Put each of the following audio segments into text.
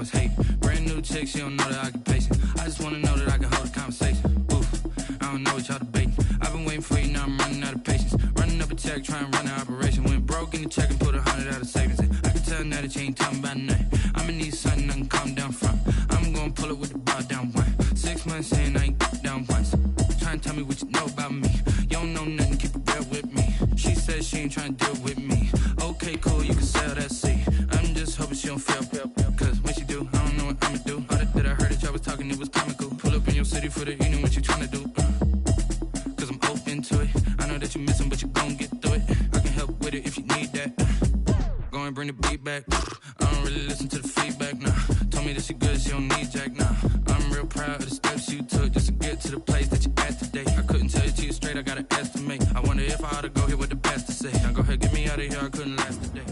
was hate. Brand new chick, she don't know the occupation. I just wanna know that I can hold a conversation. Oof, I don't know what y'all debating. I've been waiting for you, now I'm running out of patience. Running up a check, trying to run an operation. Went broke in the check and put 100 out of savings in. I can tell now that you ain't talking about nothing. I'ma need something I can calm down from. I'm gonna pull it with the bar down one. 6 months in, I ain't down once. Trying to tell me what you know about me. You don't know nothing, keep it real with me. She said she ain't trying to deal with me. Okay, cool, you can sell that seat. I'm just hoping she don't fail. Cause when she do, I don't know what I'ma do. All that I heard that y'all was talking, it was comical. Pull up in your city for the evening, what you trying to do? Cause I'm open to it. I know that you missing, but you gon' get through it. I can help with it if you need that. Go and bring the beat back. I don't really listen to the feedback, nah. Told me that she good, she don't need Jack, nah. I'm real proud of the steps you took just to get to the place that you at today. I couldn't tell it to you straight, I gotta estimate. I wonder if I ought to go here with the best to say. Now go ahead, get me out of here, I couldn't last today.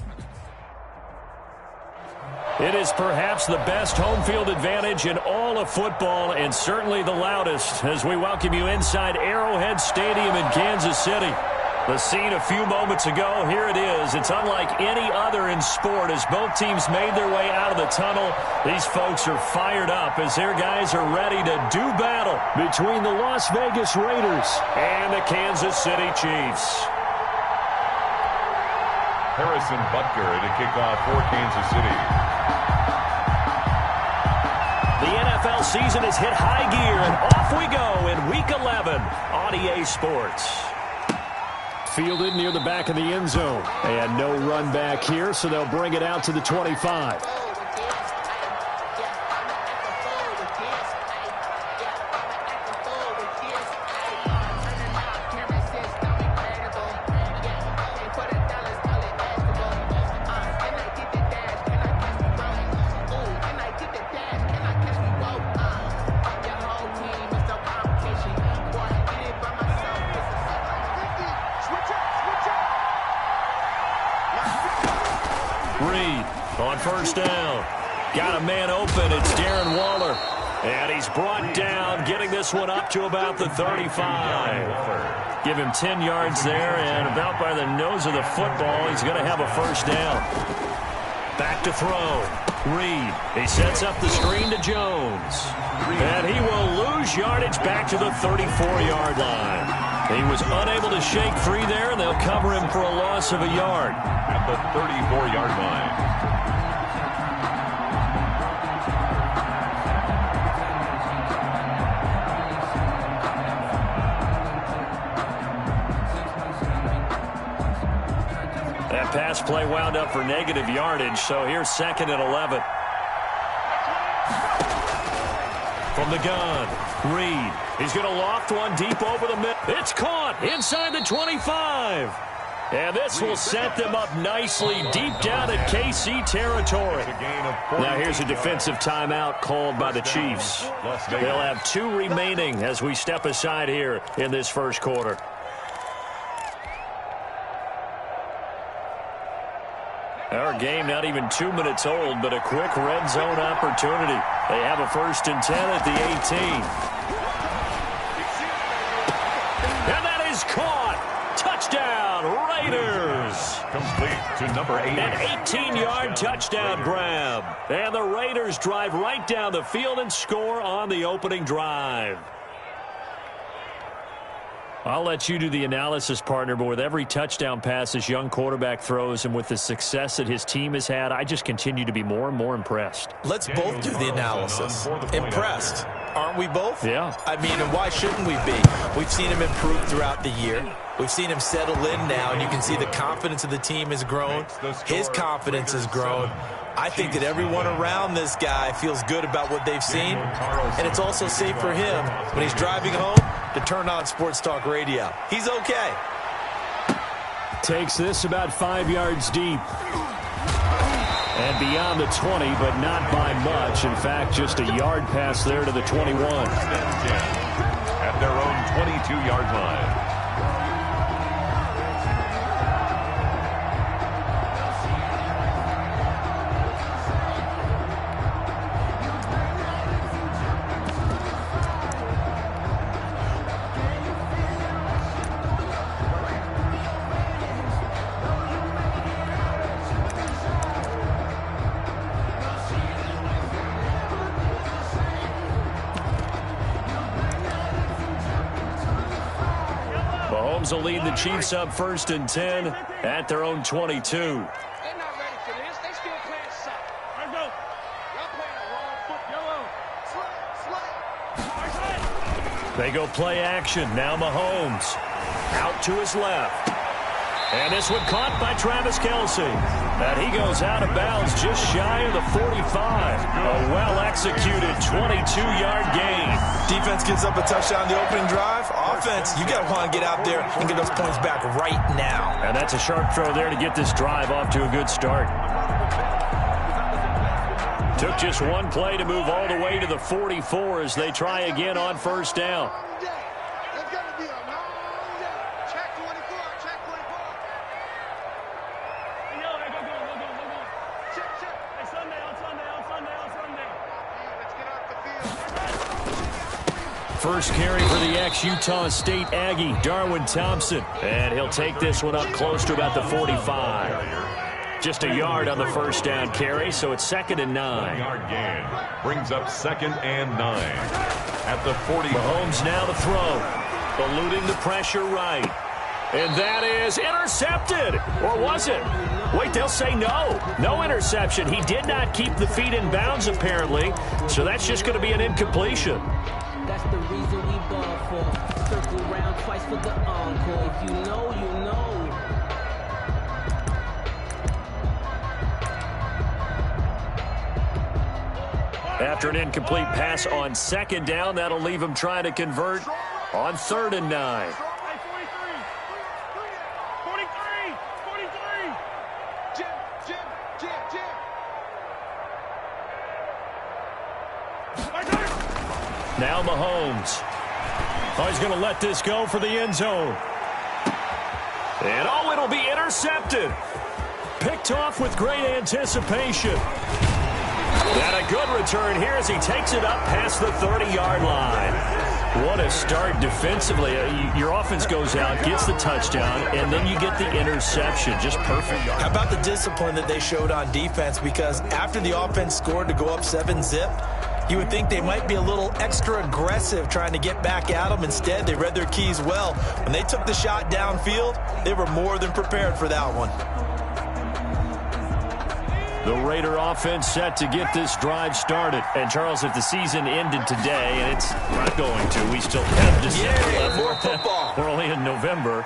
It is perhaps the best home field advantage in all of football, and certainly the loudest, as we welcome you inside Arrowhead Stadium in Kansas City. The scene a few moments ago, here it is. It's unlike any other in sport as both teams made their way out of the tunnel. These folks are fired up as their guys are ready to do battle between the Las Vegas Raiders and the Kansas City Chiefs. Harrison Butker to kick off for Kansas City. The NFL season has hit high gear, and off we go in Week 11 on EA Sports. Fielded near the back of the end zone. And no run back here, so they'll bring it out to the 25. On first down. Got a man open. It's Darren Waller. And he's brought down, getting this one up to about the 35. Give him 10 yards there, and about by the nose of the football, he's going to have a first down. Back to throw. Reed. He sets up the screen to Jones. And he will lose yardage back to the 34-yard line. He was unable to shake free there, and they'll cover him for a loss of a yard. At the 34-yard line. That pass play wound up for negative yardage, so here's 2nd and 11. From the gun, Reed. He's going to loft one deep over the middle. It's caught inside the 25. And this will set them up nicely deep down at KC territory. Now here's a defensive timeout called by the Chiefs. They'll have 2 remaining as we step aside here in this first quarter. Our game not even 2 minutes old, but a quick red zone opportunity. They have a 1st and 10 at the 18. And that is caught. Touchdown, Raiders. Complete to number 8. An 18-yard touchdown grab. And the Raiders drive right down the field and score on the opening drive. I'll let you do the analysis, partner, but with every touchdown pass this young quarterback throws and with the success that his team has had, I just continue to be more and more impressed. Let's both do the analysis. Impressed. Aren't we both? Yeah. I mean, and why shouldn't we be? We've seen him improve throughout the year. We've seen him settle in now, and you can see the confidence of the team has grown. His confidence has grown. I think that everyone around this guy feels good about what they've seen, and it's also safe for him when he's driving home to turn on Sports Talk Radio. He's okay. Takes this about 5 yards deep. And beyond the 20, but not by much. In fact, just a yard pass there to the 21. At their own 22-yard line. Mahomes will lead the Chiefs up 1st and 10 at their own 22. They're not ready for this. They still playing soft. Let's go. Y'all playing the wrong foot. Yellow. Slide. They go play action. Now Mahomes out to his left. And this one caught by Travis Kelce. And he goes out of bounds just shy of the 45. A well-executed 22-yard gain. Defense gives up a touchdown the opening drive. Offense, you got to want to get out there and get those points back right now. And that's a sharp throw there to get this drive off to a good start. Took just one play to move all the way to the 44 as they try again on 1st down. First carry for the ex-Utah State Aggie, Darwin Thompson. And he'll take this one up close to about the 45. Just a yard on the 1st down carry, so it's 2nd and 9. 1-yard gain brings up 2nd and 9 at the 40. Mahomes now to throw, eluding the pressure right. And that is intercepted. Or was it? Wait, they'll say no. No interception. He did not keep the feet in bounds, apparently. So that's just going to be an incompletion. That's the reason we ball for. Circle round twice for the encore. If you know, you know. After an incomplete pass on 2nd down, that'll leave him trying to convert on 3rd and 9. Now Mahomes. Oh, he's going to let this go for the end zone. And oh, it'll be intercepted. Picked off with great anticipation. And a good return here as he takes it up past the 30-yard line. What a start defensively. Your offense goes out, gets the touchdown, and then you get the interception. Just perfect. How about the discipline that they showed on defense? Because after the offense scored to go up 7-zip, you would think they might be a little extra aggressive trying to get back at them. Instead, they read their keys well. When they took the shot downfield, they were more than prepared for that one. The Raider offense set to get this drive started. And, Charles, if the season ended today, and it's not going to, we still have December. More football. We're only in November.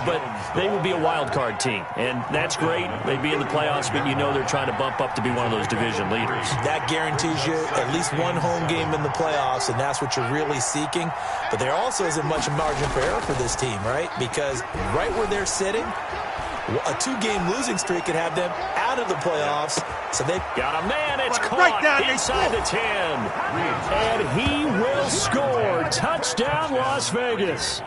But they would be a wild card team. And that's great. They'd be in the playoffs, but you know they're trying to bump up to be one of those division leaders. That guarantees you at least one home game in the playoffs, and that's what you're really seeking. But there also isn't much margin for error for this team, right? Because right where they're sitting, a 2-game losing streak could have them out of the playoffs. So they got a man. It's caught inside the 10. And he will score. Touchdown, Las Vegas.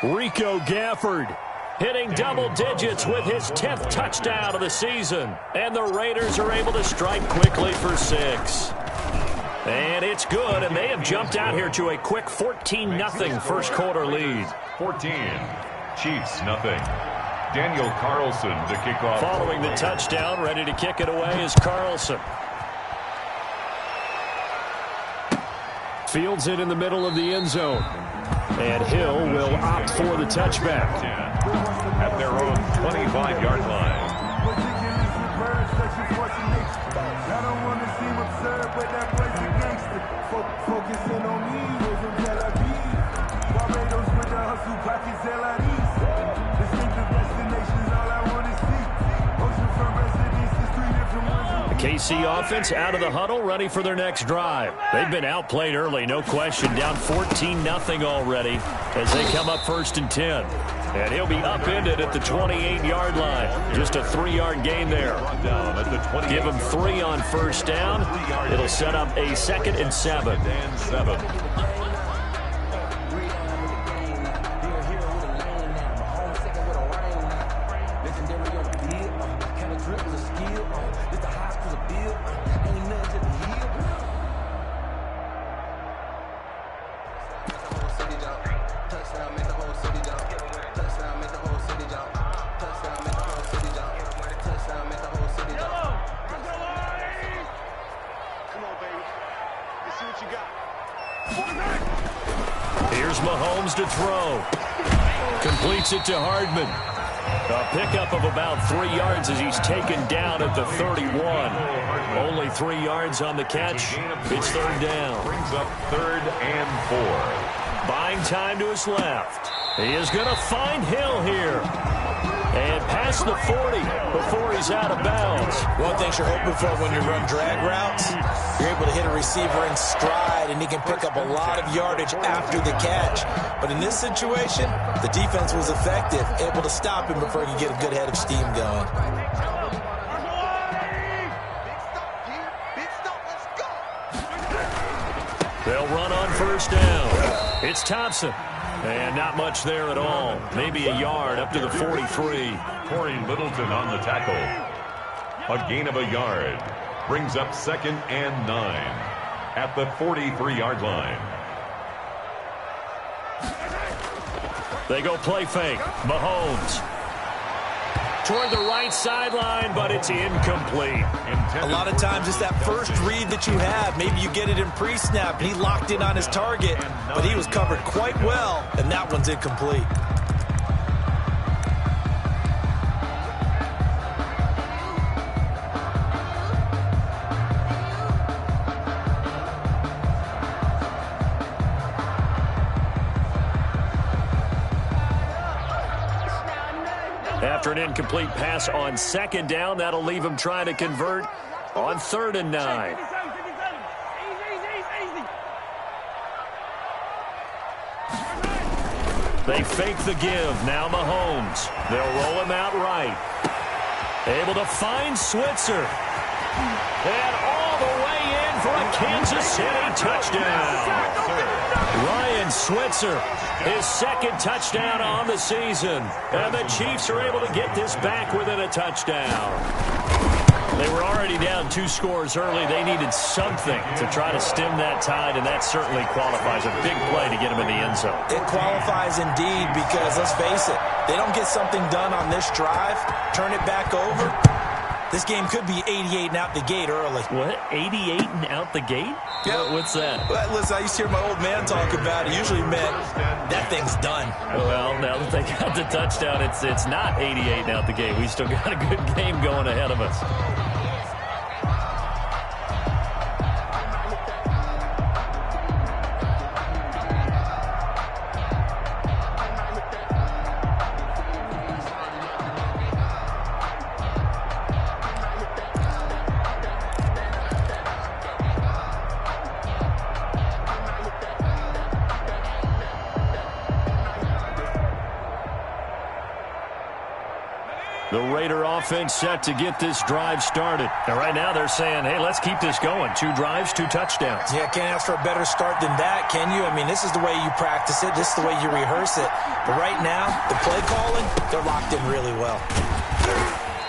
Rico Gafford hitting double digits with his 10th touchdown of the season. And the Raiders are able to strike quickly for 6. And it's good, and they have jumped out here to a quick 14-0 first quarter lead. 14, Chiefs nothing. Daniel Carlson to kick off. Following the touchdown, ready to kick it away is Carlson. Fields it in the middle of the end zone. And Hill will opt for the touchback. At their own 25-yard line. I don't want to seem absurd, but that boy's a gangster. Focusing on me, wasn't Tel Aviv. Barbados with the hustle, pockets LIDs. Distinctive destinations, all I want to see. Oceanfront residences, 3 different ones. The KC offense out of the huddle, ready for their next drive. They've been outplayed early, no question. Down 14-0 already as they come up 1st and 10. And he'll be upended at the 28-yard line. Just a 3-yard gain there. Give him 3 on 1st down. It'll set up a 2nd and 7. Here's Mahomes to throw. Completes it to Hardman. A pickup of about 3 yards as he's taken down at the 31. Only 3 yards on the catch. It's third down. Brings up 3rd and 4. Buying time to his left. He is going to find Hill here. And past the 40 before he's out of bounds. One thing you're hoping for when you run drag routes, you're able to hit a receiver in stride, and he can pick up a lot of yardage after the catch. But in this situation, the defense was effective, able to stop him before he could get a good head of steam going. They'll run on first down. It's Thompson. And not much there at all. Maybe a yard up to the 43. Corey Littleton on the tackle. A gain of a yard. Brings up 2nd and 9 at the 43-yard line. They go play fake. Mahomes. Toward the right sideline, but it's incomplete. A lot of times it's that first read that you have. Maybe you get it in pre-snap, and he locked in on his target, but he was covered quite well, and that one's incomplete. After an incomplete pass on 2nd down, that'll leave him trying to convert on 3rd and 9. They fake the give. Now Mahomes. They'll roll him out right. Able to find Switzer. And all the way in for a Kansas City touchdown. Ryan Switzer, his 2nd touchdown on the season. And the Chiefs are able to get this back within a touchdown. They were already down 2 scores early. They needed something to try to stem that tide, and that certainly qualifies. A big play to get him in the end zone. It qualifies indeed because, let's face it, they don't get something done on this drive, turn it back over. This game could be 88 and out the gate early. What? 88 and out the gate? Yeah. What's that? Well, listen, I used to hear my old man talk about it. Usually meant that thing's done. Well, now that they got the touchdown, it's not 88 and out the gate. We still got a good game going ahead of us. The Raider offense set to get this drive started. And right now they're saying, hey, let's keep this going. 2 drives, 2 touchdowns. Yeah, can't ask for a better start than that, can you? I mean, this is the way you practice it. This is the way you rehearse it. But right now, the play calling, they're locked in really well.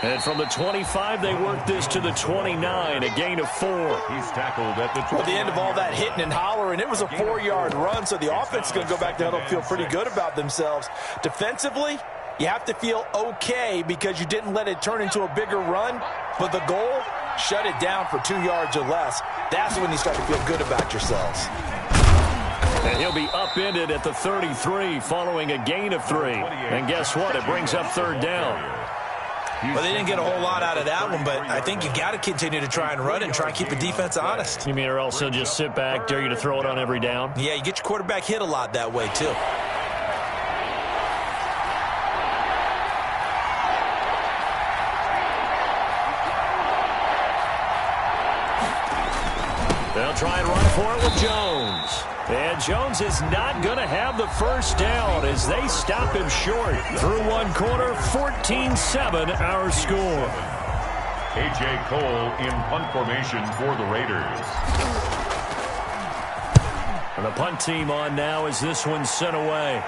And from the 25, they work this to the 29, a gain of 4. He's tackled at the 20. At the end of all that hitting and hollering, it was a 4-yard run, so the offense is going to go back to huddle, feel pretty good about themselves. Defensively, you have to feel okay because you didn't let it turn into a bigger run, but the goal, shut it down for 2 yards or less. That's when you start to feel good about yourselves. And he'll be upended at the 33 following a gain of 3. And guess what? It brings up 3rd down. Well, they didn't get a whole lot out of that one, but I think you got to continue to try and run and try and keep the defense honest. You mean or else he'll just sit back, dare you to throw it on every down? Yeah, you get your quarterback hit a lot that way, too. They'll try and run for it with Jones. And Jones is not going to have the first down as they stop him short. Through 1 quarter, 14-7 our score. A.J. Cole in punt formation for the Raiders. And the punt team on now as this one's sent away.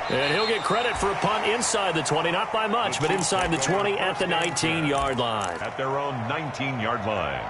And he'll get credit for a punt inside the 20, not by much, but inside the 20 at the 19-yard line. At their own 19-yard line.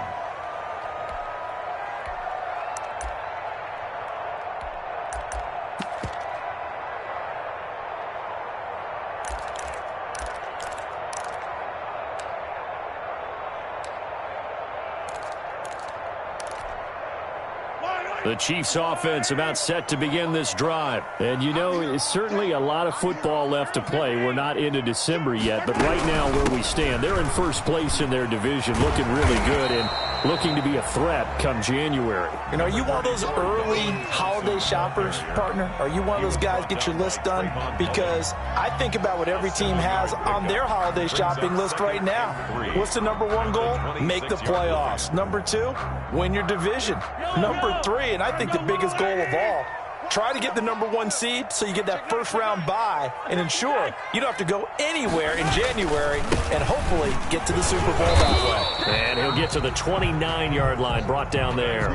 The Chiefs offense about set to begin this drive. And you know, it's certainly a lot of football left to play. We're not into December yet, but right now where we stand, they're in first place in their division, looking really good and looking to be a threat come January. And are you one of those early holiday shoppers, partner? Are you one of those guys get your list done? Because I think about what every team has on their holiday shopping list right now. What's the number one goal? Make the playoffs. Number two, win your division. Number three, and I think the biggest goal of all, try to get the number one seed so you get that first round bye and ensure you don't have to go anywhere in January and hopefully get to the Super Bowl that way. And he'll get to the 29-yard line, brought down there.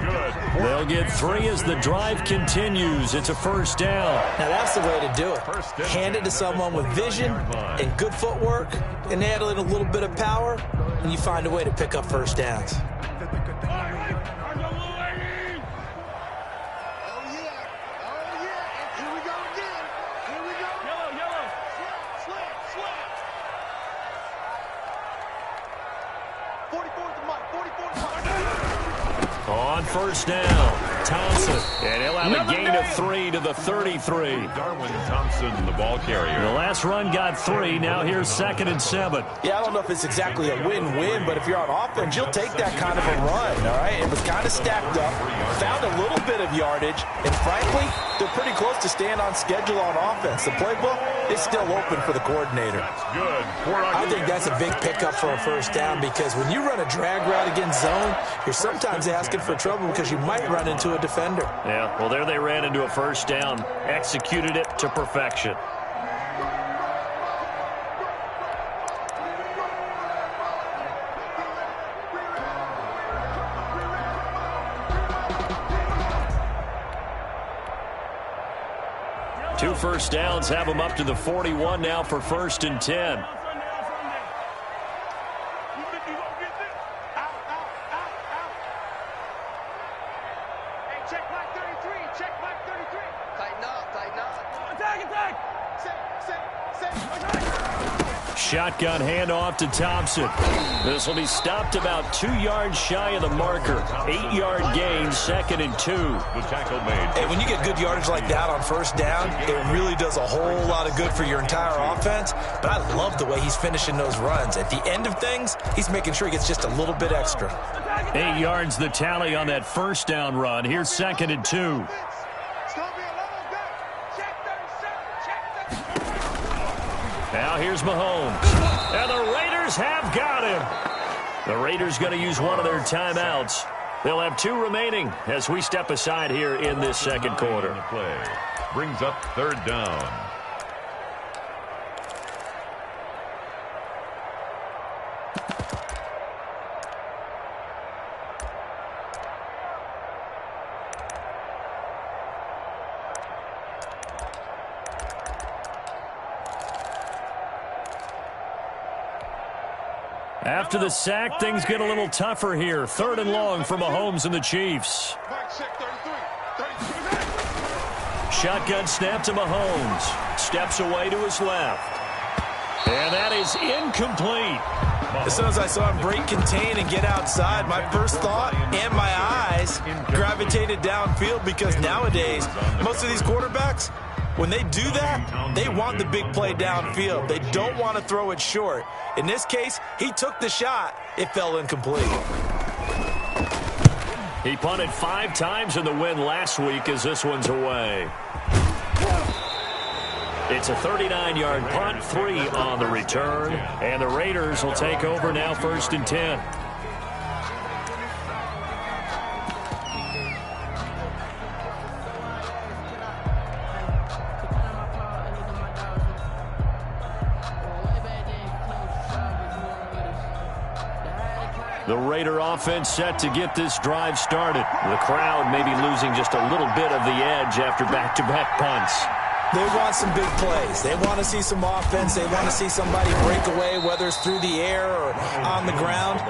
They'll get 3 as the drive continues. It's a first down. Now that's the way to do it. Hand it to someone with vision and good footwork and add in a little bit of power, and you find a way to pick up first downs. On first down, Thompson. And he'll have a gain of 3 to the 33. Darwin Thompson, the ball carrier. The last run got 3. Now here's 2nd and 7. Yeah, I don't know if it's exactly a win-win, but if you're on offense, you'll take that kind of a run, all right? It was kind of stacked up, found a little bit of yardage, and frankly, they're pretty close to staying on schedule on offense. The playbook is still open for the coordinator. Good. I think that's a big pickup for a first down because when you run a drag route against zone, you're sometimes asking for trouble because you might run into a defender. Yeah, well, there they ran into a first down, executed it to perfection. Two first downs have them up to the 41 now for 1st and 10. Shotgun handoff to Thompson. This will be stopped about 2 yards shy of the marker. 8-yard gain, 2nd and 2. The tackle made. Hey, when you get good yardage like that on first down, it really does a whole lot of good for your entire offense. But I love the way he's finishing those runs. At the end of things, he's making sure he gets just a little bit extra. 8 yards the tally on that first down run. Here's 2nd and 2. Now here's Mahomes. And the Raiders have got him. The Raiders going to use one of their timeouts. They'll have 2 remaining as we step aside here in this second quarter. Play brings up 3rd down. After the sack, things get a little tougher here. 3rd and long for Mahomes and the Chiefs. Shotgun snap to Mahomes. Steps away to his left. And that is incomplete. As soon as I saw him break contain and get outside, my first thought and my eyes gravitated downfield because nowadays, most of these quarterbacks, when they do that, they want the big play downfield. They don't want to throw it short. In this case, he took the shot. It fell incomplete. He punted 5 times in the win last week as this one's away. It's a 39-yard punt, 3 on the return. And the Raiders will take over now 1st and 10. The Raider offense set to get this drive started. The crowd may be losing just a little bit of the edge after back-to-back punts. They want some big plays. They want to see some offense. They want to see somebody break away, whether it's through the air or on the ground.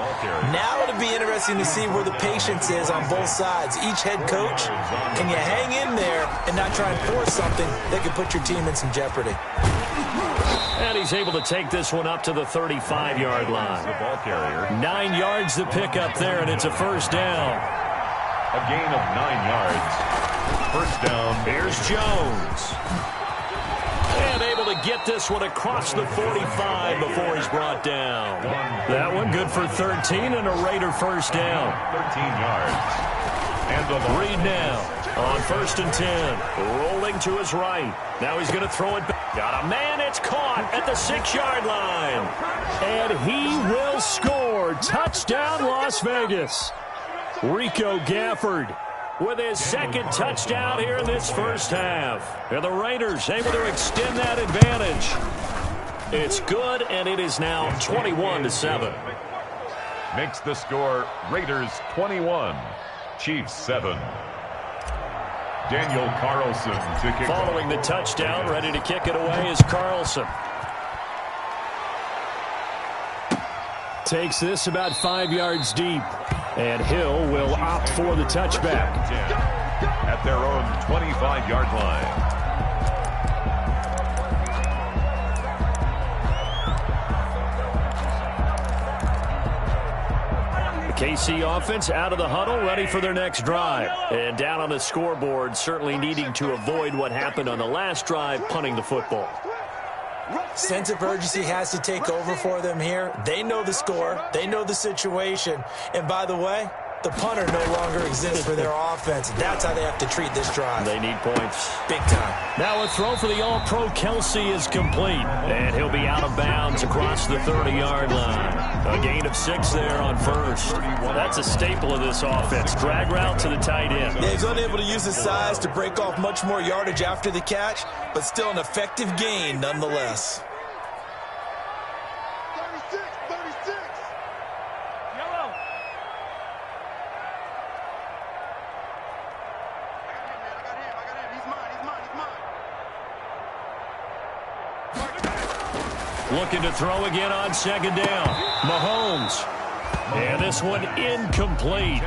Now it'll be interesting to see where the patience is on both sides. Each head coach, can you hang in there and not try and force something that could put your team in some jeopardy? And he's able to take this one up to the 35-yard line. 9 yards to pick up there, and it's a first down. A gain of 9 yards. First down. Here's Jones. And able to get this one across the 45 before he's brought down. That one good for 13 and a Raider first down. 13 yards. And the Reed now on 1st and 10. Rolling to his right. Now he's going to throw it back. Got a man. It's caught at the 6-yard line. And he will score. Touchdown, Las Vegas. Rico Gafford with his second touchdown here in this first half. And the Raiders able to extend that advantage. It's good, and it is now 21-7. Makes the score Raiders 21, Chiefs 7. Daniel Carlson to kick. Following the touchdown, ready to kick it away is Carlson. Takes this about 5 yards deep. And Hill will opt for the touchback. At their own 25-yard line. The KC offense out of the huddle, ready for their next drive. And down on the scoreboard, certainly needing to avoid what happened on the last drive, punting the football. Sense of urgency has to take over for them here. They know the score. They know the situation. And by the way, the punter no longer exists for their offense. That's how they have to treat this drive. They need points. Big time. Now a throw for the All-Pro Kelsey is complete. And he'll be out of bounds across the 30-yard line. A gain of 6 there on first. That's a staple of this offense. Drag route to the tight end. Yeah, he's unable to use his size to break off much more yardage after the catch, but still an effective gain nonetheless. 36. Yellow. I got him. He's mine. Looking to throw again on 2nd down. Mahomes. And this one incomplete.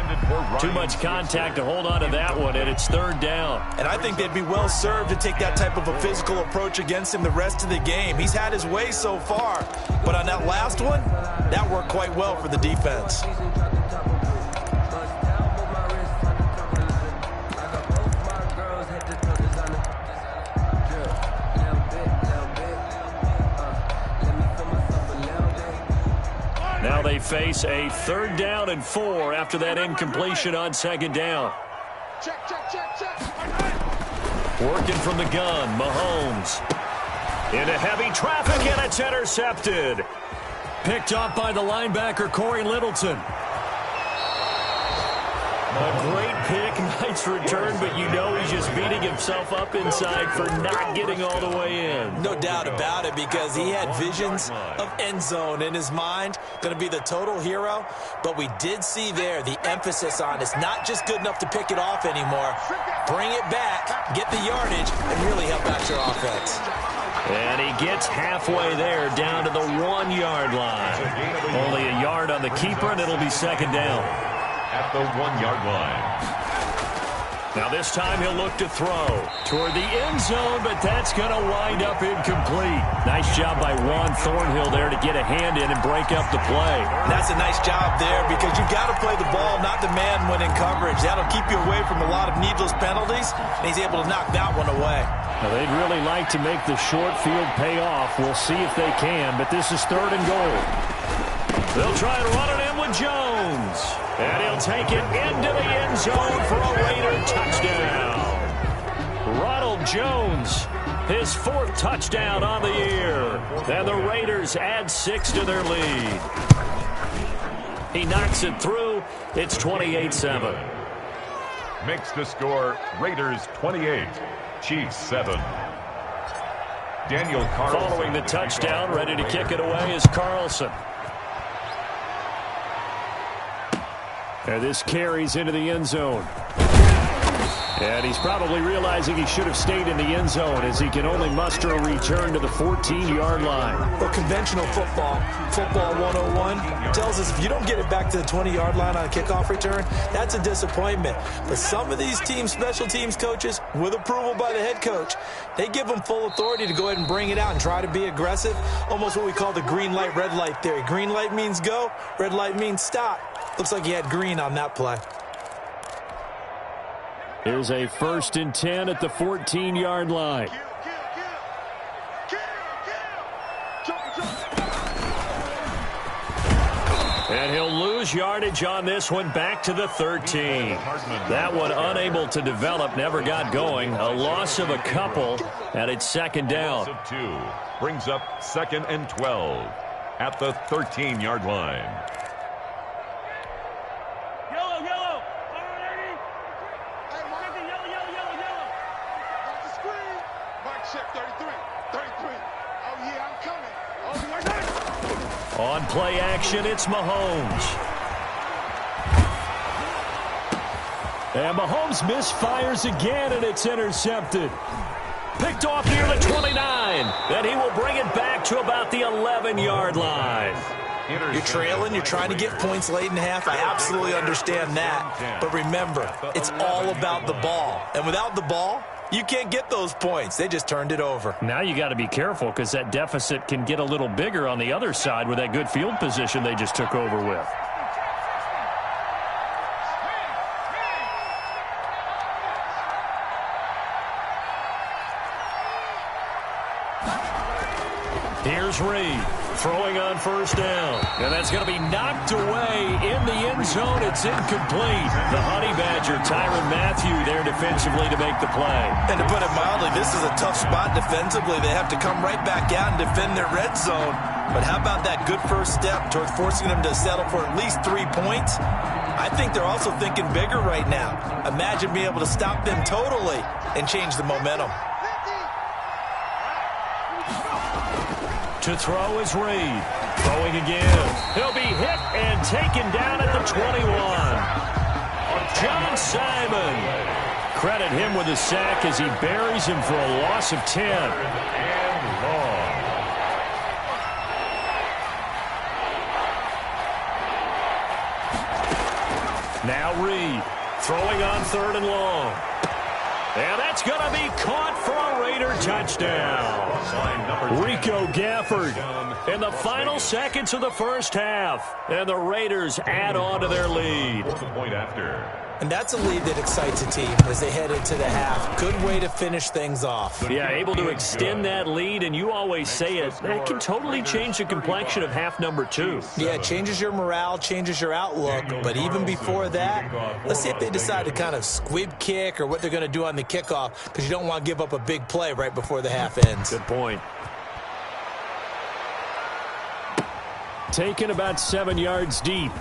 Too much contact to hold on to that one, and it's 3rd down. And I think they'd be well served to take that type of a physical approach against him the rest of the game. He's had his way so far, but on that last one, that worked quite well for the defense. Now they face a 3rd down and 4 after that incompletion on 2nd down. Check. Working from the gun, Mahomes. Into heavy traffic, and it's intercepted. Picked up by the linebacker, Corey Littleton. A great pick, nice return, but you know he's just beating himself up inside for not getting all the way in. No doubt about it, because he had visions of end zone in his mind. Going to be the total hero, but we did see there the emphasis on it's not just good enough to pick it off anymore. Bring it back, get the yardage, and really help out your offense. And he gets halfway there, down to the 1-yard line. Only a yard on the keeper, and it'll be 2nd down. At the 1-yard line. Now this time he'll look to throw toward the end zone, but that's going to wind up incomplete. Nice job by Juan Thornhill there to get a hand in and break up the play. That's a nice job there, because you've got to play the ball, not the man when in coverage. That'll keep you away from a lot of needless penalties, and he's able to knock that one away. Now they'd really like to make the short field pay off. We'll see if they can, but this is 3rd and goal. They'll try to run it in with Jones. And he'll take it into the end zone for a Raider touchdown. Ronald Jones, his 4th touchdown on the year. And the Raiders add 6 to their lead. He knocks it through. It's 28-7. Makes the score Raiders 28, Chiefs 7. Daniel Carlson. Following the touchdown, ready to kick it away is Carlson. And this carries into the end zone. And he's probably realizing he should have stayed in the end zone, as he can only muster a return to the 14-yard line. Well, conventional football 101, tells us if you don't get it back to the 20-yard line on a kickoff return, that's a disappointment. But some of these teams, special teams coaches, with approval by the head coach, they give them full authority to go ahead and bring it out and try to be aggressive. Almost what we call the green light, red light theory. Green light means go, red light means stop. Looks like he had green on that play. Here's a 1st and 10 at the 14-yard line. And he'll lose yardage on this one, back to the 13. That one unable to develop, never got going. A loss of a couple, and it's 2nd down. Brings up 2nd and 12 at the 13-yard line. Yellow. Yellow. Off the screen. Mark check 33. Oh, yeah, I'm coming. Oh, my God. On play action, it's Mahomes. And Mahomes misfires again, and it's intercepted. Picked off near the 29. Then he will bring it back to about the 11-yard line. You're trailing, you're trying to get points late in the half. I absolutely understand that. But remember, it's all about the ball. And without the ball, you can't get those points. They just turned it over. Now you got to be careful because that deficit can get a little bigger on the other side with that good field position they just took over with. Here's Reed throwing on 1st down. And that's going to be knocked away in the end zone. It's incomplete. The Honey Badger, Tyrann Mathieu, there defensively to make the play. And to put it mildly, this is a tough spot defensively. They have to come right back out and defend their red zone. But how about that good first step towards forcing them to settle for at least 3 points? I think they're also thinking bigger right now. Imagine being able to stop them totally and change the momentum. To throw is Reed. Throwing again. He'll be hit and taken down at the 21. John Simon. Credit him with a sack as he buries him for a loss of 10. And long. Now Reed throwing on 3rd and long. And that's going to be caught for a Raider touchdown. Rico Gafford in the final seconds of the first half. And the Raiders add on to their lead. Point after. And that's a lead that excites a team as they head into the half. Good way to finish things off. Yeah, able to extend that lead, and you always say it, that can totally change the complexion of half number 2. Yeah, it changes your morale, changes your outlook. But even before that, let's see if they decide to kind of squib kick or what they're going to do on the kickoff, because you don't want to give up a big play right before the half ends. Good point. Taken about 7 yards deep.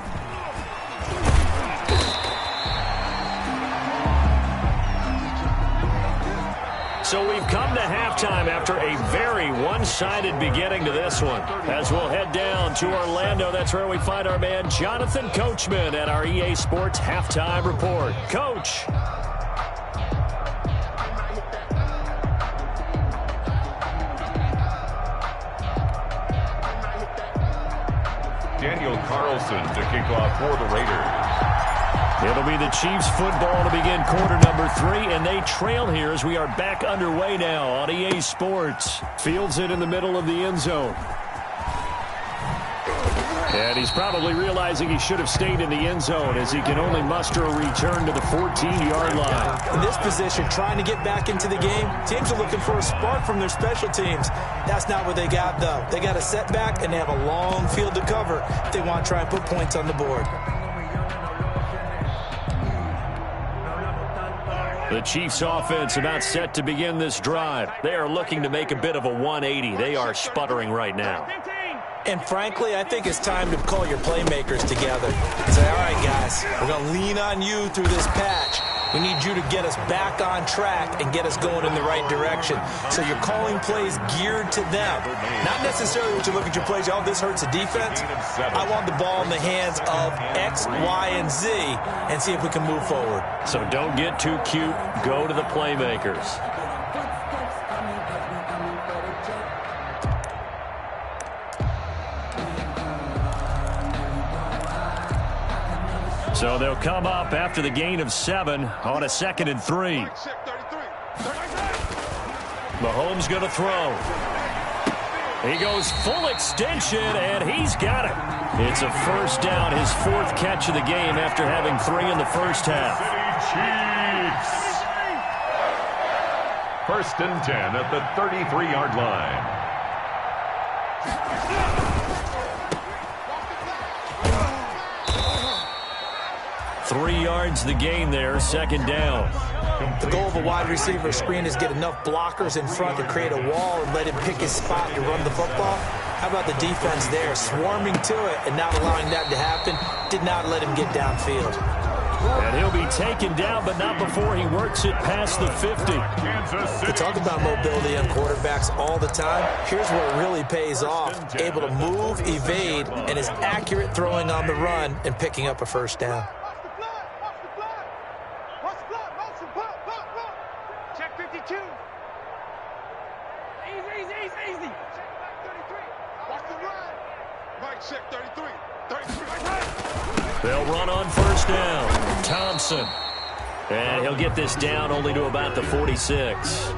So we've come to halftime after a very one-sided beginning to this one. As we'll head down to Orlando, that's where we find our man Jonathan Coachman at our EA Sports Halftime Report. Coach. Daniel Carlson to kick off for the Raiders. It'll be the Chiefs football to begin quarter number 3, and they trail here as we are back underway now on EA Sports. Fields it in the middle of the end zone. And he's probably realizing he should have stayed in the end zone as he can only muster a return to the 14-yard line. In this position, trying to get back into the game, teams are looking for a spark from their special teams. That's not what they got, though. They got a setback, and they have a long field to cover if they want to try and put points on the board. The Chiefs offense about set to begin this drive. They are looking to make a bit of a 180. They are sputtering right now. And frankly, I think it's time to call your playmakers together and say, all right, guys, we're going to lean on you through this patch. We need you to get us back on track and get us going in the right direction. So you're calling plays geared to them. Not necessarily what you look at your plays, oh, this hurts the defense. I want the ball in the hands of X, Y, and Z and see if we can move forward. So don't get too cute. Go to the playmakers. So they'll come up after the gain of 7 on a 2nd and 3. Mahomes going to throw. He goes full extension, and he's got it. It's a first down, his 4th catch of the game after having 3 in the first half. Chiefs. First and 10 at the 33-yard line. 3 yards the gain there, second down. The goal of a wide receiver screen is get enough blockers in front to create a wall and let him pick his spot to run the football. How about the defense there, swarming to it and not allowing that to happen? Did not let him get downfield. And he'll be taken down, but not before he works it past the 50. We talk about mobility on quarterbacks all the time. Here's where it really pays off. Able to move, evade, and is accurate throwing on the run and picking up a first down. Check 52. Easy. Check back 33. Watch the run. Mike, check 33. 33. They'll run on first down. Thompson. And he'll get this down only to about the 46.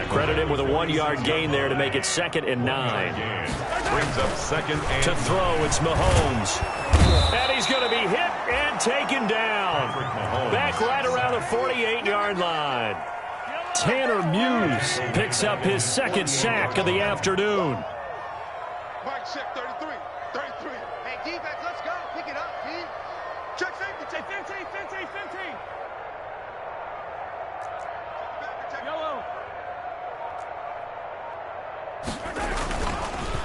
Credit him with a 1-yard gain there to make it 2nd and 9. Brings up 2nd and To throw, it's Mahomes. And he's going to be hit and taken down. Back right around the 48-yard line. Tanner Muse picks up his 2nd sack of the afternoon. Mike, check 33. 33. Hey, defense, let's go. Pick it up, D. Check safety. Check 15. Yellow.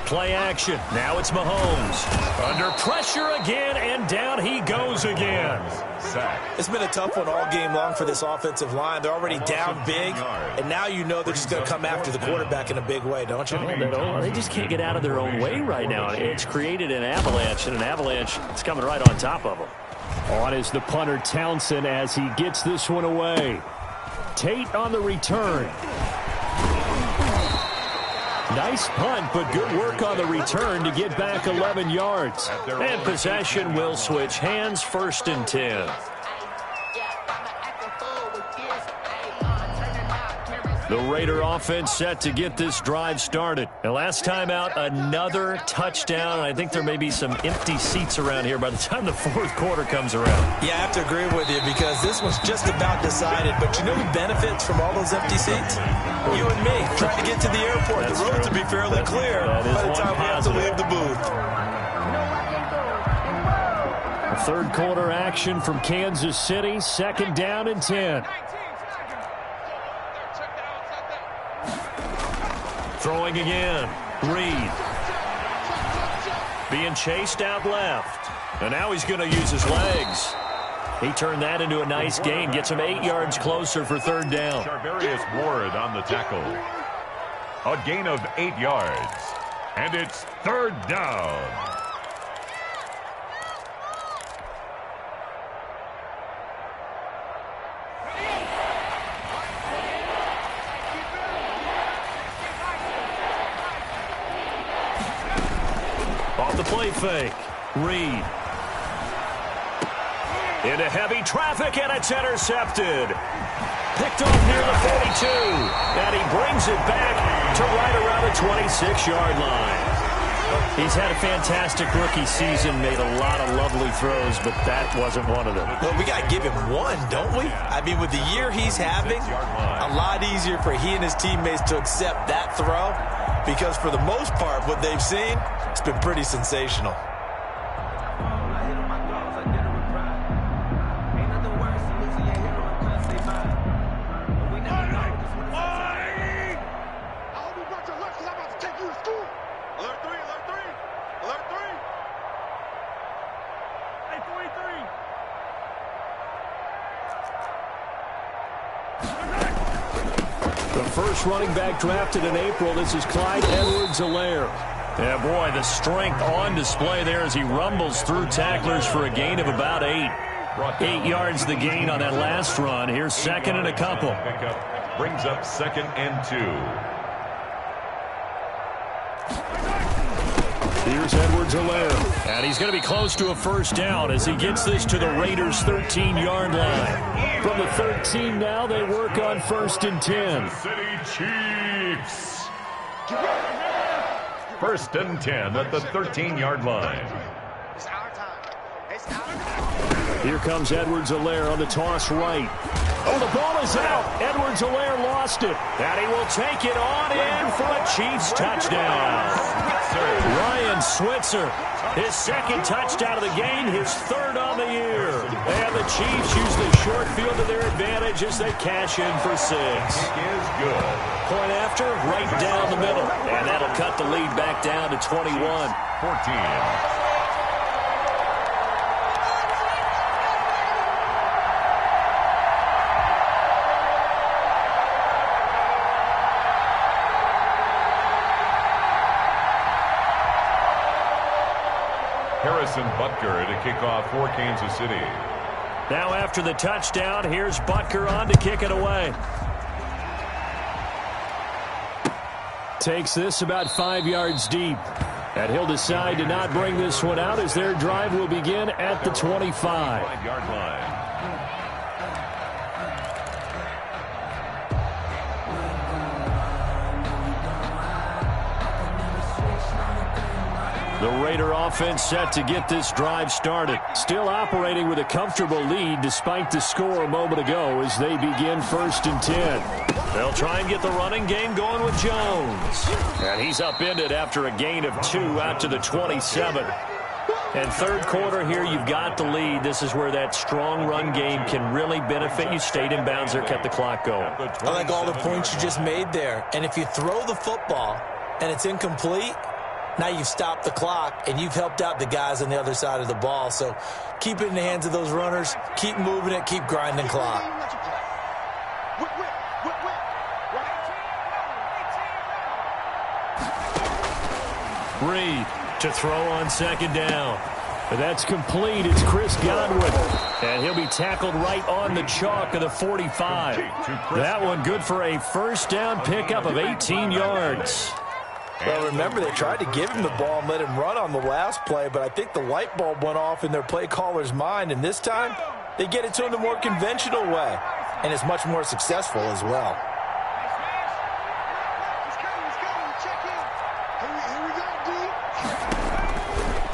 Play action. Now it's Mahomes. Under pressure again, and down he goes again. sack. It's been a tough one all game long for this offensive line. They're already down big, and now you know they're just going to come after the quarterback in a big way, don't you? They just can't get out of their own way right now. It's created an avalanche, and an avalanche is coming right on top of them. On is the punter Townsend as he gets this one away. Tate on the return. Nice punt, but good work on the return to get back 11 yards. And possession will switch hands, 1st and 10. The Raider offense set to get this drive started. And last time out, another touchdown. I think there may be some empty seats around here by the time the 4th quarter comes around. Yeah, I have to agree with you because this was just about decided. But you know who benefits from all those empty seats? You and me, trying to get to the airport. That's the roads true. will be fairly clear by the time we have to leave the booth. 3rd quarter action from Kansas City. 2nd down and 10. Throwing again. Reed. Being chased out left. And now he's going to use his legs. He turned that into a nice gain. Gets him 8 yards closer for 3rd down. Charvarius Ward on the tackle. A gain of 8 yards. And it's 3rd down. Off the play fake. Reed. Into heavy traffic, and it's intercepted. Picked off near the 42. And he brings it back to right around the 26-yard line. He's had a fantastic rookie season, made a lot of lovely throws, but that wasn't one of them. Well, we got to give him one, don't we? I mean, with the year he's having, a lot easier for he and his teammates to accept that throw because for the most part, what they've seen, it's been pretty sensational. Running back drafted in April. This is Clyde Edwards-Helaire. Yeah, boy, the strength on display there as he rumbles through tacklers for a gain of about 8. 8 yards the gain on that last run. Here's 2nd and a couple. Brings up 2nd and 2. Here's Edwards-Helaire. And he's going to be close to a 1st down as he gets this to the Raiders' 13-yard line. From the 13 now, they work on 1st and 10. City Chiefs. 1st and 10 at the 13-yard line. It's our time. It's our time. Here comes Edwards-Helaire on the toss right. Oh, the ball is out. Edwards-Helaire lost it. And he will take it on in for a Chiefs touchdown. Ryan Switzer, his second touchdown of the game, his third on the year. And the Chiefs use the short field to their advantage as they cash in for 6. Is good. Point after, right down the middle. And that'll cut the lead back down to 21. 14. Harrison Butker to kick off for Kansas City. Now after the touchdown, here's Butker on to kick it away. Takes this about 5 yards deep. And he'll decide to not bring this one out as their drive will begin at the 25. 5-yard line. The Raider offense set to get this drive started. Still operating with a comfortable lead despite the score a moment ago as they begin 1st and 10. They'll try and get the running game going with Jones. And he's upended after a gain of 2 out to the 27. And third quarter here, you've got the lead. This is where that strong run game can really benefit you. Stayed in bounds there, kept the clock going. I like all the points you just made there. And if you throw the football and it's incomplete, now you've stopped the clock, and you've helped out the guys on the other side of the ball. So keep it in the hands of those runners. Keep moving it. Keep grinding clock. Reed to throw on 2nd down. That's complete. It's Chris Godwin. And he'll be tackled right on the chalk of the 45. That one good for a 1st down pickup of 18 yards. Well, remember, they tried to give him the ball and let him run on the last play, but I think the light bulb went off in their play caller's mind, and this time they get it to him the more conventional way, and it's much more successful as well.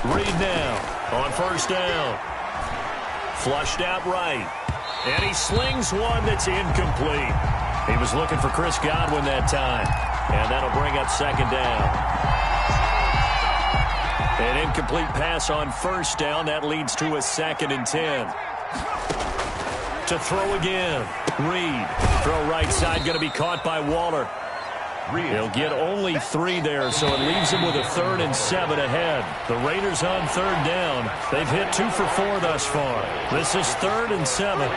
Reed now on 1st down. Flushed out right. And he slings one that's incomplete. He was looking for Chris Godwin that time. And that'll bring up 2nd down. An incomplete pass on 1st down. That leads to a 2nd and 10. To throw again. Reed. Throw right side. Going to be caught by Waller. He'll get only 3 there, so it leaves him with a 3rd and 7 ahead. The Raiders on 3rd down. They've hit 2 for 4 thus far. This is 3rd and 7.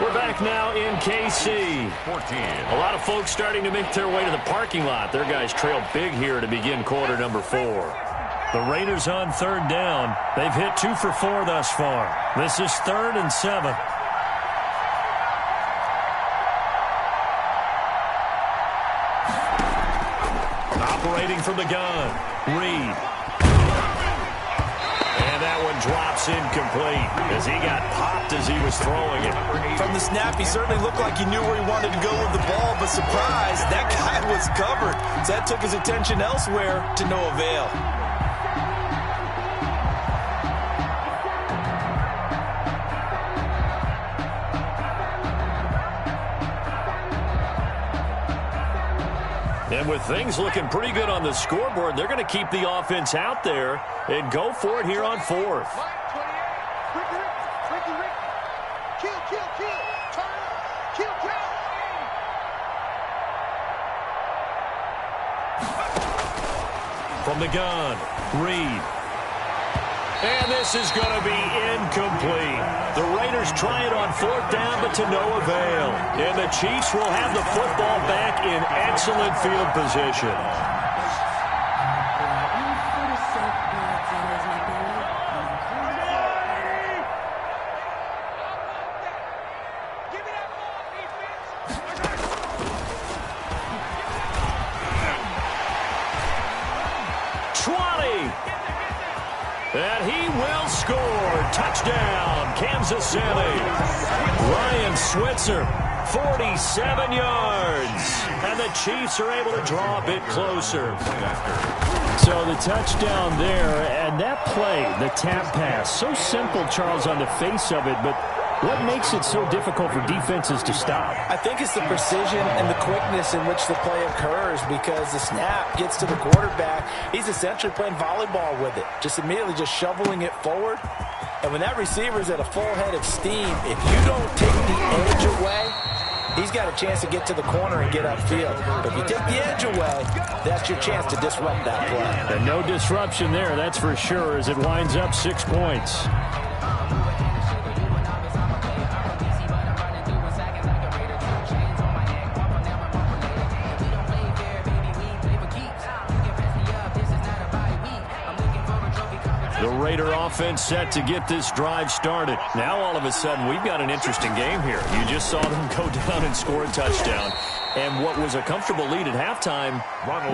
We're back now in KC. 14. A lot of folks starting to make their way to the parking lot. Their guys trail big here to begin quarter number 4. The Raiders on 3rd down. They've hit 2 for 4 thus far. This is 3rd and 7. Operating from the gun. Reed. And that one drops incomplete as he got popped as he was throwing it. From the snap, he certainly looked like he knew where he wanted to go with the ball, but surprise, that guy was covered. So that took his attention elsewhere to no avail. And with things looking pretty good on the scoreboard, they're going to keep the offense out there and go for it here on 4th. From the gun, Reed. And this is going to be incomplete. The Raiders try it on 4th down, but to no avail. And the Chiefs will have the football back in excellent field position. And he will score. Touchdown, Kansas City. Ryan Switzer 47 yards. And the Chiefs are able to draw a bit closer. So the touchdown there, and that play, the tap pass, so simple, Charles, on the face of it, but what makes it so difficult for defenses to stop? I think it's the precision and the quickness in which the play occurs, because the snap gets to the quarterback. He's essentially playing volleyball with it, just immediately just shoveling it forward. And when that receiver's at a full head of steam, if you don't take the edge away, he's got a chance to get to the corner and get upfield. But if you take the edge away, that's your chance to disrupt that play. And no disruption there, that's for sure, as it winds up 6 points. The Raider offense set to get this drive started. Now all of a sudden we've got an interesting game here. You just saw them go down and score a touchdown. And what was a comfortable lead at halftime,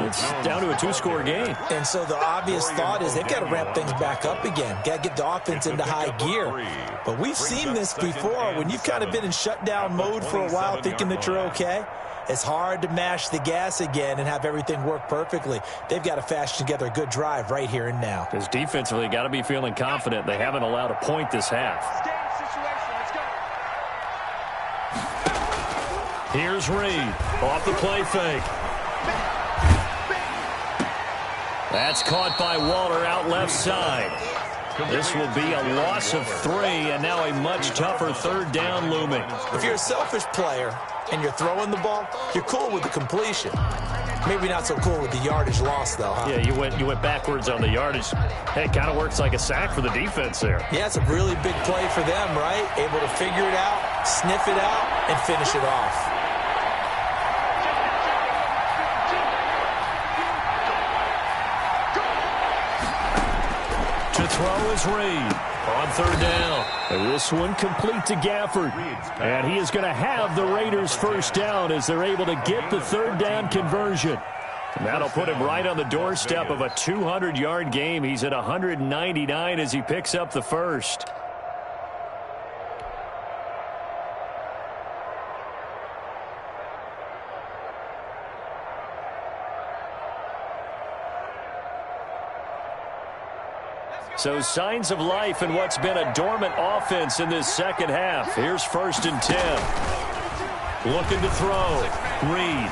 it's down to a 2-score game. And so the obvious thought is they've got to ramp things back up again. Got to get the offense into high gear. But we've seen this before. When you've kind of been in shutdown mode for a while thinking that you're okay, it's hard to mash the gas again and have everything work perfectly. They've got to fashion together a good drive right here and now. Because defensively, got to be feeling confident. They haven't allowed a point this half. Here's Reed off the play fake. That's caught by Waller out left side. This will be a loss of 3, and now a much tougher third down looming. If you're a selfish player and you're throwing the ball, you're cool with the completion. Maybe not so cool with the yardage loss, though, huh? Yeah, you went backwards on the yardage. Hey, it kind of works like a sack for the defense there. Yeah, it's a really big play for them, right? Able to figure it out, sniff it out, and finish it off. To throw is Reed on third down. And this one complete to Gafford. And he is going to have the Raiders first down as they're able to get the third down conversion. And that'll put him right on the doorstep of a 200-yard game. He's at 199 as he picks up the first. So signs of life in what's been a dormant offense in this second half. Here's 1st and 10. Looking to throw. Reed.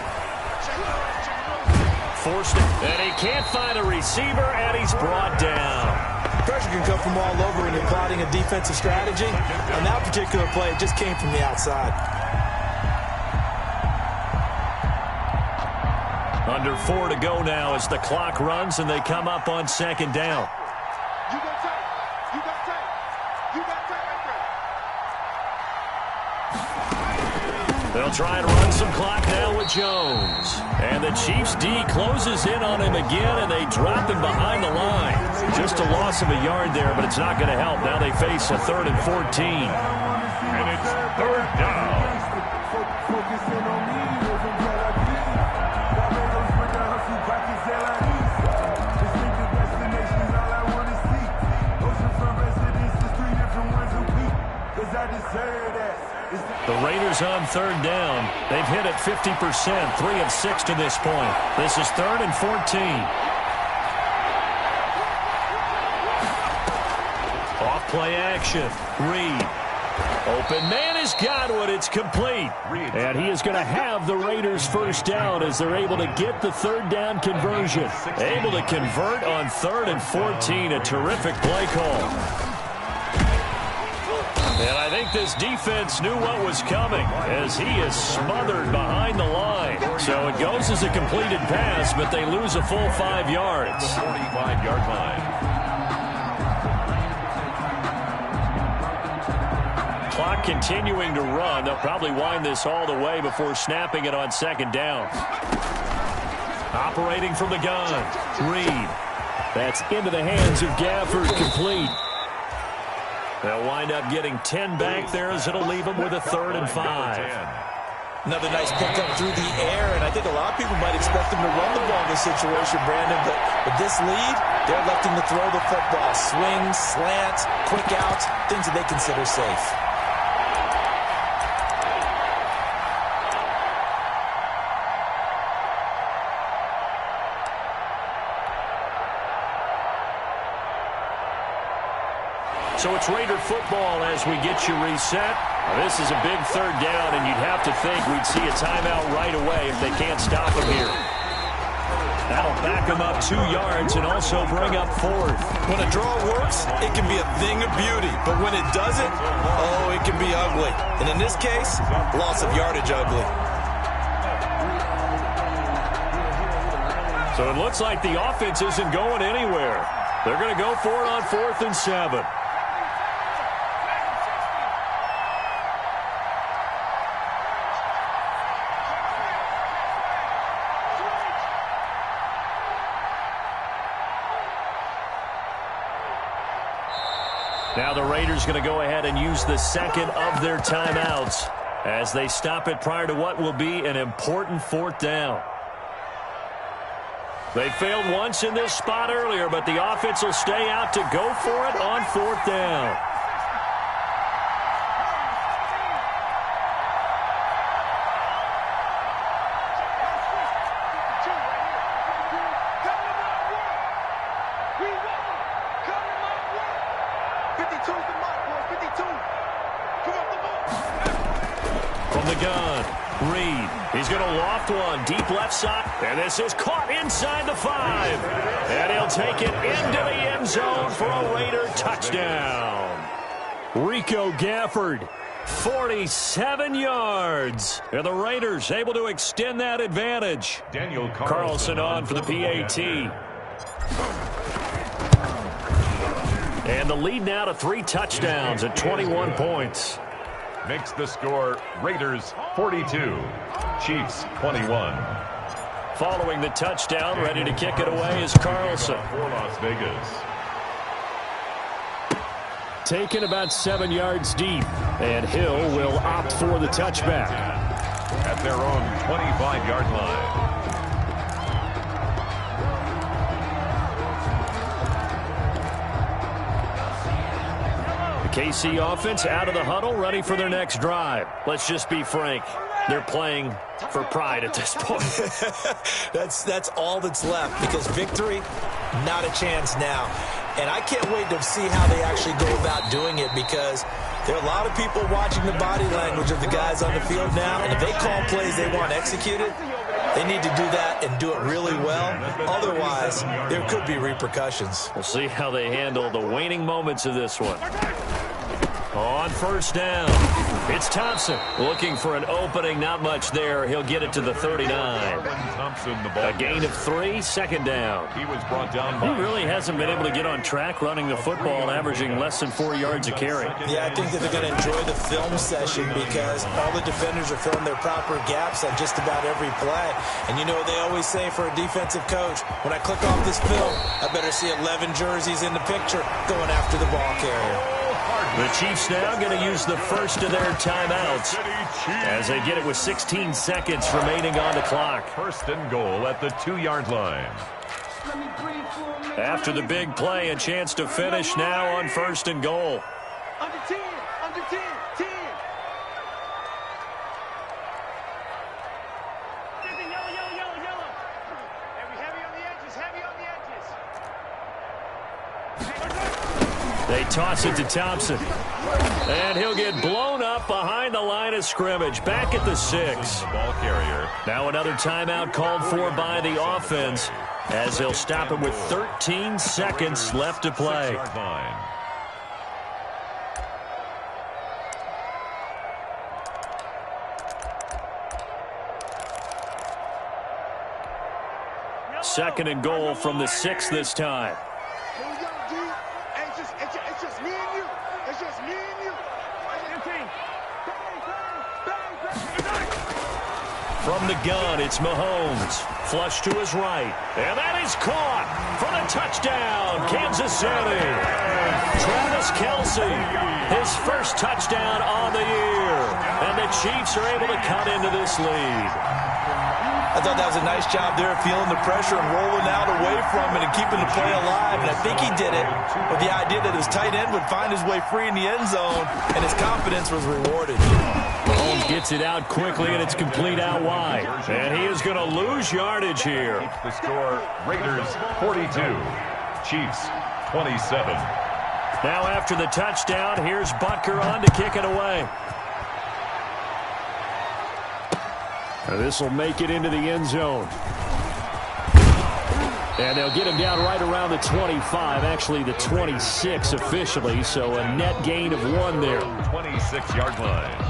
Forced it. And he can't find a receiver, and he's brought down. Pressure can come from all over when you're plotting a defensive strategy. On that particular play, it just came from the outside. Under 4 to go now as the clock runs, and they come up on 2nd down. They'll try and run some clock now with Jones. And the Chiefs' D closes in on him again, and they drop him behind the line. Just a loss of a yard there, but it's not going to help. Now they face a 3rd and 14. And it's 3rd down. The Raiders on 3rd down. They've hit it 50%, 3 of 6 to this point. This is 3rd and 14. Off play action. Reed. Open man has got one. It's complete. And he is going to have the Raiders first down as they're able to get the third down conversion. Able to convert on 3rd and 14. A terrific play call. And I think this defense knew what was coming as he is smothered behind the line. So it goes as a completed pass, but they lose a full 5 yards. The 45-yard line. Clock continuing to run. They'll probably wind this all the way before snapping it on 2nd down. Operating from the gun. Reed. That's into the hands of Gafford, complete. They'll wind up getting 10 back there as it'll leave them with a 3rd and 5. Another nice pickup through the air, and I think a lot of people might expect them to run the ball in this situation, Brandon, but with this lead, they're electing to throw the football. Swings, slants, quick outs, things that they consider safe. So it's Raider football as we get you reset. Now, this is a big third down, and you'd have to think we'd see a timeout right away if they can't stop him here. That'll back him up 2 yards and also bring up 4th. When a draw works, it can be a thing of beauty. But when it doesn't, oh, it can be ugly. And in this case, loss of yardage ugly. So it looks like the offense isn't going anywhere. They're going to go for it on 4th and 7. Now the Raiders going to go ahead and use the second of their timeouts as they stop it prior to what will be an important 4th down. They failed once in this spot earlier, but the offense will stay out to go for it on 4th down. From the gun, Reed. He's going to loft one deep left side. And this is caught inside the 5. And he'll take it into the end zone for a Raider touchdown. Rico Gafford, 47 yards. And the Raiders able to extend that advantage. Daniel Carlson on for the PAT. And the lead now to 3 touchdowns at 21 points. Makes the score Raiders 42, Chiefs 21. Following the touchdown, ready to kick it away is Carlson. For Las Vegas. Taken about 7 yards deep, and Hill will opt for the touchback. At their own 25-yard line. KC offense out of the huddle, ready for their next drive. Let's just be frank. They're playing for pride at this point. That's all that's left, because victory, not a chance now. And I can't wait to see how they actually go about doing it, because there are a lot of people watching the body language of the guys on the field now, and if they call plays they want executed, they need to do that and do it really well. Otherwise, there could be repercussions. We'll see how they handle the waning moments of this one. On 1st down, it's Thompson looking for an opening. Not much there. He'll get it to the 39. A gain of 3, 2nd down. He was brought down. He really hasn't been able to get on track running the football, averaging less than 4 yards a carry. Yeah, I think that they're going to enjoy the film session, because all the defenders are filling their proper gaps on just about every play. And you know what they always say for a defensive coach? When I click off this film, I better see 11 jerseys in the picture going after the ball carrier. The Chiefs now going to use the first of their timeouts as they get it with 16 seconds remaining on the clock. 1st and goal at the 2-yard line. After the big play, a chance to finish now on 1st and goal. Under 10, under 10, 10. Yellow. Heavy on the edges, heavy on the edges. They toss it to Thompson. And he'll get blown up behind the line of scrimmage. Back at the 6. The ball carrier. Now another timeout called for by the offense, as they'll stop it with 13 seconds left to play. 6-yard line. Second and goal from the 6 this time. It's just me and you. It's just me and you. From the gun, it's Mahomes. Flush to his right. And that is caught for the touchdown, Kansas City. Travis Kelce, his first touchdown on the year. And the Chiefs are able to cut into this lead. I thought that was a nice job there, feeling the pressure and rolling out away from it and keeping the play alive. And I think he did it with the idea that his tight end would find his way free in the end zone, and his confidence was rewarded. Mahomes gets it out quickly, and it's complete out wide. And he is going to lose yardage here. The score, Raiders 42, Chiefs 27. Now after the touchdown, here's Butker on to kick it away. This will make it into the end zone. And they'll get him down right around the 25, actually the 26 officially, so a net gain of 1 there. 26-yard line.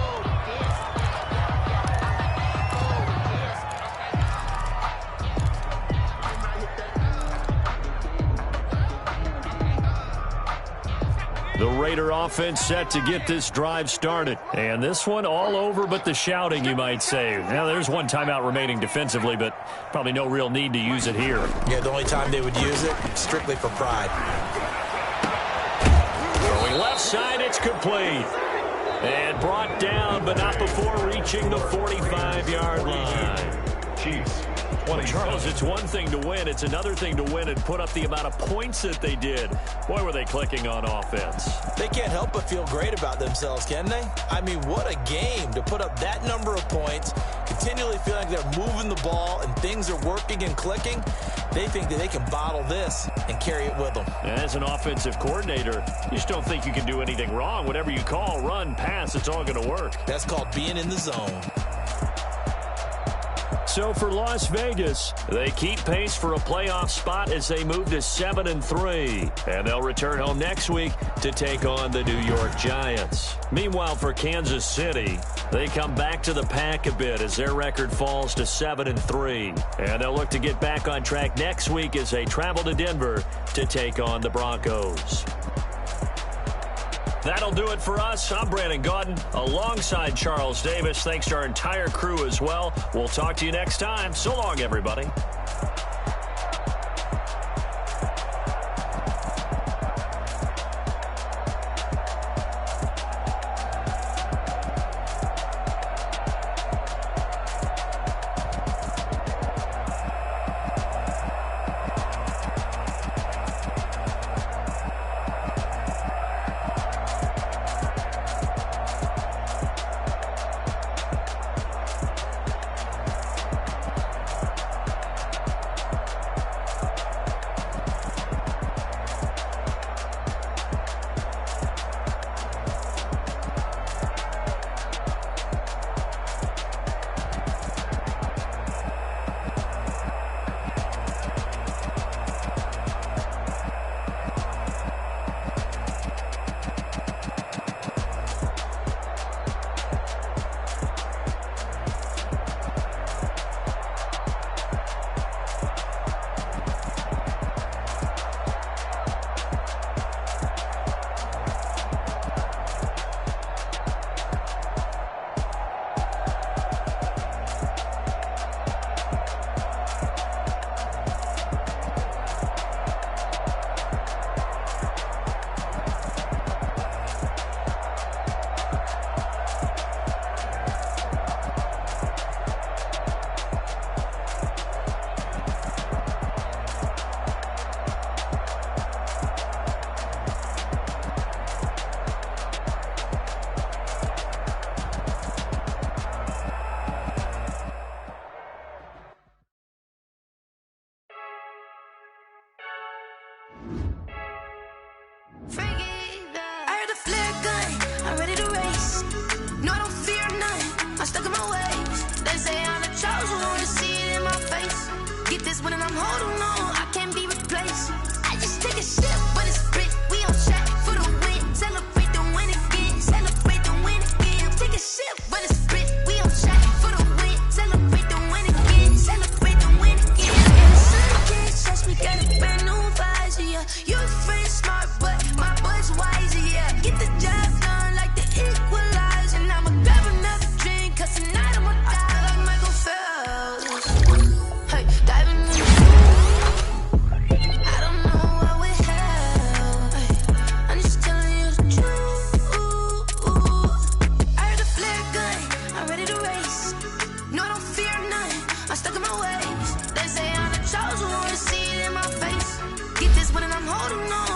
The Raider offense set to get this drive started. And this one all over but the shouting, you might say. Now, there's one timeout remaining defensively, but probably no real need to use it here. Yeah, the only time they would use it, strictly for pride. Throwing left side, it's complete. And brought down, but not before reaching the 45-yard line. Chiefs. Well, Charles, it's one thing to win. It's another thing to win and put up the amount of points that they did. Boy, were they clicking on offense. They can't help but feel great about themselves, can they? I mean, what a game to put up that number of points, continually feeling like they're moving the ball and things are working and clicking. They think that they can bottle this and carry it with them. As an offensive coordinator, you just don't think you can do anything wrong. Whatever you call, run, pass, it's all going to work. That's called being in the zone. So for Las Vegas, they keep pace for a playoff spot as they move to 7-3. And they'll return home next week to take on the New York Giants. Meanwhile, for Kansas City, they come back to the pack a bit as their record falls to 7-3. And they'll look to get back on track next week as they travel to Denver to take on the Broncos. That'll do it for us. I'm Brandon Gaudin alongside Charles Davis. Thanks to our entire crew as well. We'll talk to you next time. So long, everybody. I'm holding on.